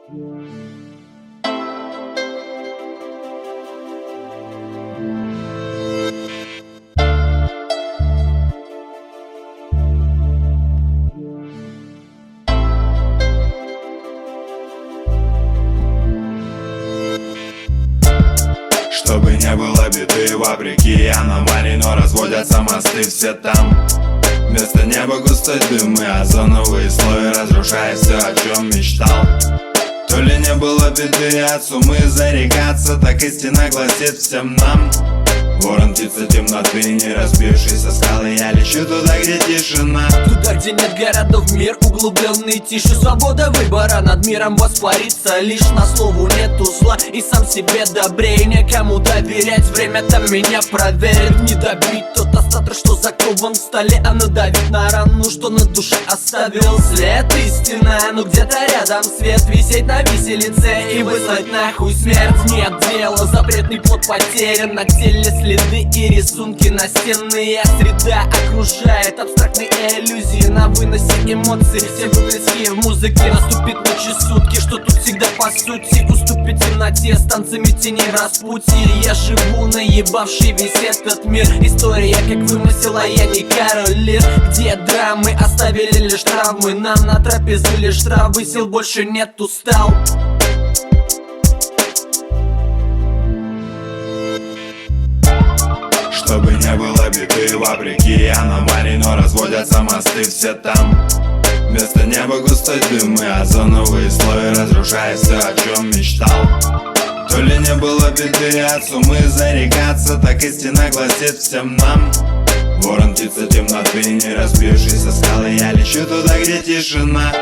Чтобы не было беды, вопреки аномалий, но разводятся мосты все там. Вместо неба густой дым и озоновые слои, разрушая все, о чем мечтал. То ли не было беды от сумы зарекаться, так истина гласит всем нам. Ворон, птица темноты, не разбившиеся скалы, я лечу туда, где тишина. Туда, где нет городов, мир углубленный тише. Свобода выбора над миром воспарится лишь на слову нету зла. И сам себе добрее, некому доверять. Время-то меня проверит, не добить тот остаток, что закован в столе, а надавить на рану, что на душе оставил след. Истина, но где-то рядом свет, висеть на виселице и выслать нахуй смерть. Нет дела, запретный плод потерян, на теле следы и рисунки настенные. Среда окружает абстрактные иллюзии, на выносе эмоций все выплески в музыке. Наступит ночи сутки, что тут всегда по сути уступит темноте с танцами теней в распутье. Я живу наебавший весь этот мир. История как вымысел, а я не король Лир. Где драмы оставили лишь травмы, нам на трапезу лишь травы, сил больше нет, устал. Чтобы не было беды, вопреки аномалий, но разводятся мосты все там. Вместо неба густой дым и озоновые слои, разрушая все, о чем мечтал. То ли не было беды от сумы зарекаться, так истина гласит всем нам. Ворон, птица темноты, не разбившиеся скалы, я лечу туда, где тишина.